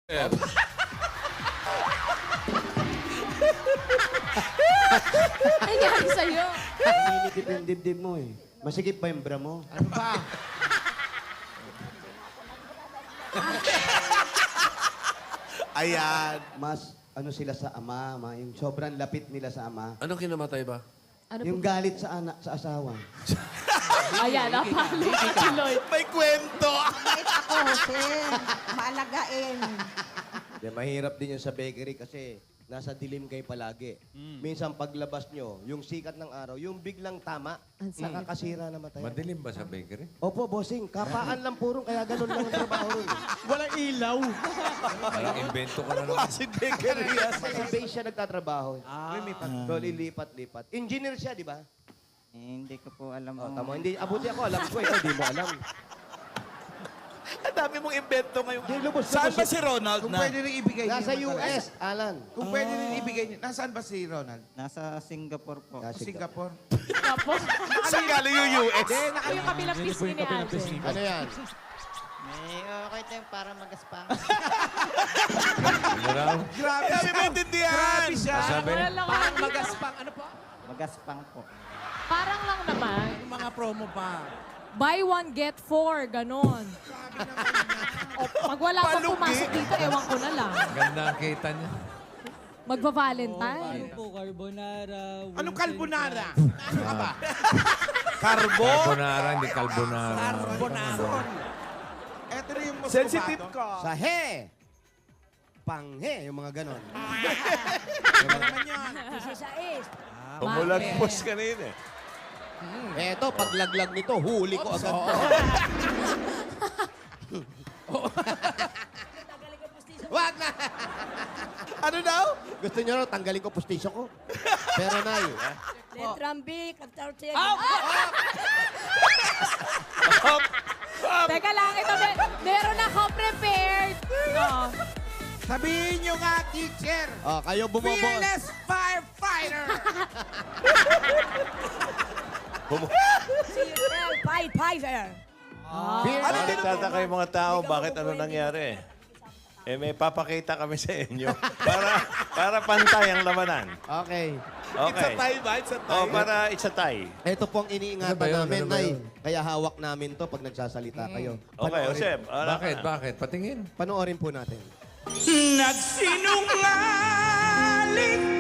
Ay, nangyari sa'yo. Ininitip yung dibdib mo eh. Masikip pa yung bra mo. Ano ba? Ayan. Mas ano sila sa ama, yung sobrang lapit nila sa ama. Anong kinamatay ba? Ano Yung po? galit sa anak, sa asawa. Ayan, napalo si Lloyd. May kwento. Bait ako, Jose. Maalagain. De, mahirap din yun sa bakery kasi nasa dilim kayo palagi. Minsan paglabas nyo, yung sikat ng araw, yung biglang tama, nakakasira na matayan. Madilim ba sa bakery? Opo, bossing. Kapaan lang purong, kaya ganun lang ang trabaho ron. Walang ilaw. Parang invento ko na naman. Kasi bakery. Sa base siya nagtatrabaho. So, lilipat-lipat. Engineer siya, di ba? Hindi ko po alam. Oh, tama. Hindi, abuti ako, alam ko. Ikaw, di mo alam. Ang dami mong invento ngayon. Di, lubos, Saan lubos. ba si Ronald Kung na? pwede rin ibigay niyo. Nasa US, Alan. Kung pwede rin ibigay niyo. Nasaan ba si Ronald? Nasa Singapore po. Singapore. Tapos, Saan galing yung US? ako yung kabilang pisngi ni Alden. Ano yan? May okay tayo para magaspang. Ano raw? Grabe Sabi siya. mo intindihan. Grabe siya. Sabi? Wala lang Parang ako. magaspang. Ano po? Magaspang po. Parang lang naman. Yung mga promo pa. Buy one, get four. Ganon. O, pag wala pang Palugi. pumasok dito, ewan ko na lang. Ganda ang kita niya. Magpa-Valentine. po, carbonara. Anong carbonara? Ano ka ba? Carbo. Carbonara, hindi carbonara. Carbonaron. Ito na yung muscovado. Sensitive ka. Sa he. Panghe, yung mga ganon. Ano naman yan? Umulagpos kanina eh. Eto, paglaglag nito, huli ko agad. Wag na! Ano daw? Gusto nyo raw, tanggalin ko pustisyo ko. Pero nay, Teka lang, ito meron ako prepared. No. Sabihin nyo nga, teacher. kayo bumobos. Fearless firefighter. Ano din Nagtataka yung mga tao, bakit ano nangyari? Eh, may papakita kami sa inyo para pantay ang labanan. Okay. It's a Okay. tie ba? It's a tie. Oh, para it's a tie. Ito po ang iniingatan Ano ba yun? namin, Ano ba nay. yun? Kaya hawak namin to pag nagsasalita kayo. Okay, Josep. Bakit? Bakit? Patingin. Panoorin po natin. Nagsinungaling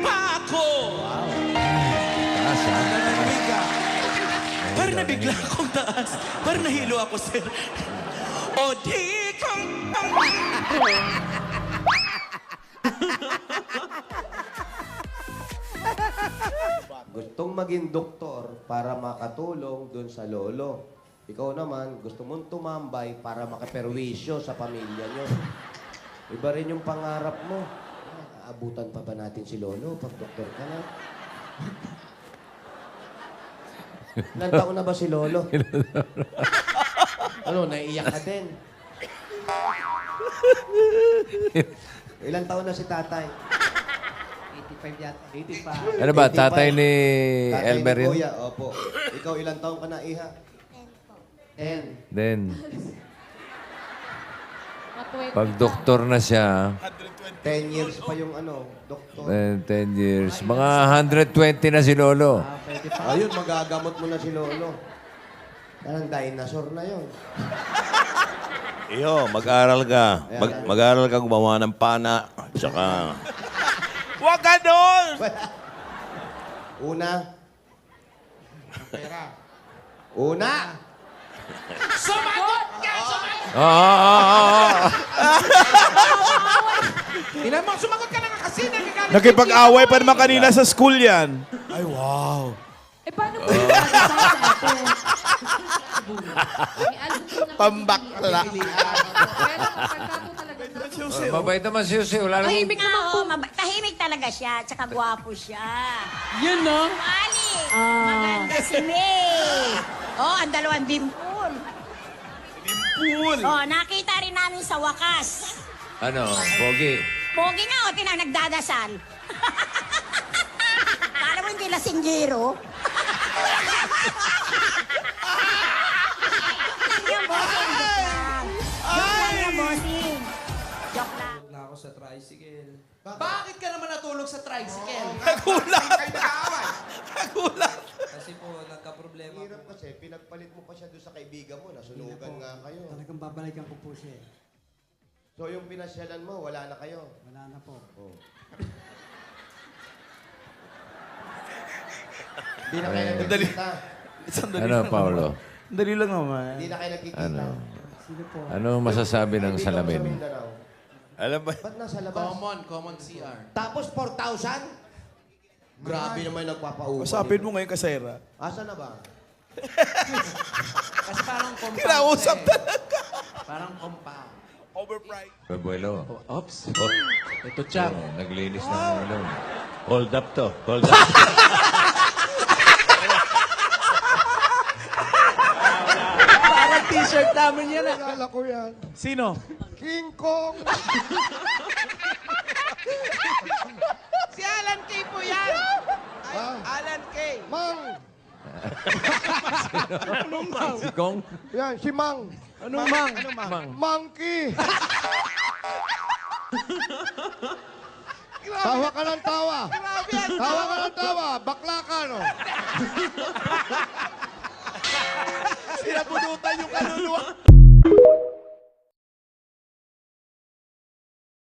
pa ako. Taas, ha? Parang nabigla akong taas. Parang nahilo ako, sir. O di kong... Gustong maging doktor para makatulong dun sa lolo. Ikaw naman, gusto mong tumambay para makaperwisyo sa pamilya nyo. Iba rin yung pangarap mo. Aabutan pa ba natin si lolo pag doktor ka na? Ilan taon na ba si lolo? Ano, naiiyak ka din? Ilan taon na si tatay? 85 yata. 85. Ano ba? Tatay ni Tatay Elmer ni yun? Kuya, opo. Ikaw, ilang taon ka na, Iha? 10. Then, Matwet. pag doktor na siya, 10 years pa yung ano, doktor. 10 years, mga 120 na si Lolo. Ayun, magagamot mo na si Lolo. Parang dinosaur na yun. Iyo, mag-aral ka. Mag-aral ka gumawa ng pana. Tsaka, Huwag ganon! Una. Pera. Una! Tingnan mo, sumagot ka na nga kasi. Nagagalit Nakipag-away pa naman kanina sa school yan. Ay, wow. Eh, paano ba yung ate? Pambakla. Pero pagkato talaga na. Mabait naman si Jose. Wala namang... Tahimik naman po. Tahimik talaga siya. Tsaka gwapo siya. Yun, no? Mali. Maganda si May. Oh, ang dalawang dimpul. Dimpul. Oh, nakita rin namin sa wakas. Ano? Pogi. Pogi nga, o, tinang nagdadasal. Kala mo hindi lasinggero? Joke lang yan, bossing. Joke lang. Joke lang yan, bossing. Joke lang. nga ako sa tricycle. Bakit ka naman natulog sa tricycle? Nagulat. Kayo nag-aaway. Nagulat. Kasi po, nagka-problema Hirap po. kasi, pinagpalit mo pa siya doon sa kaibigan mo, nasunugan nga kayo. Talagang babalikan ko po siya. So yung pinasyalan mo, wala na kayo. Wala na po. Oh. Hindi na kayo nagkikita. Sandali Ano, lang Paolo? naman. Dali lang naman. Hindi na kayo nagkikita. Ano? Sino po? Ano masasabi ng Kaibigan mo sa salamin? Mindanao. Alam ba? Ba't nasa labas? Common CR. Tapos 4,000? Grabe naman yung nagpapaupa. Usapin mo ngayon, Kasera. Asa na ba? Kasi parang compound. Kinausap talaga. Parang compound. Overpriced. Abuelo. Ops. Ito, Chang. Naglinis ng ano. Hold up to. Hold up. Parang t-shirt namin yan ah. Kilala ko yan. Sino? King Kong! Si Alan Kay po yan. Ah, Alan Kay. Mang! Si Kong? Yan, si Mang. Anong mang? Mang. Monkey! tawa ka ng tawa. Grabe yan. Tawa ka ng tawa. Bakla ka, no?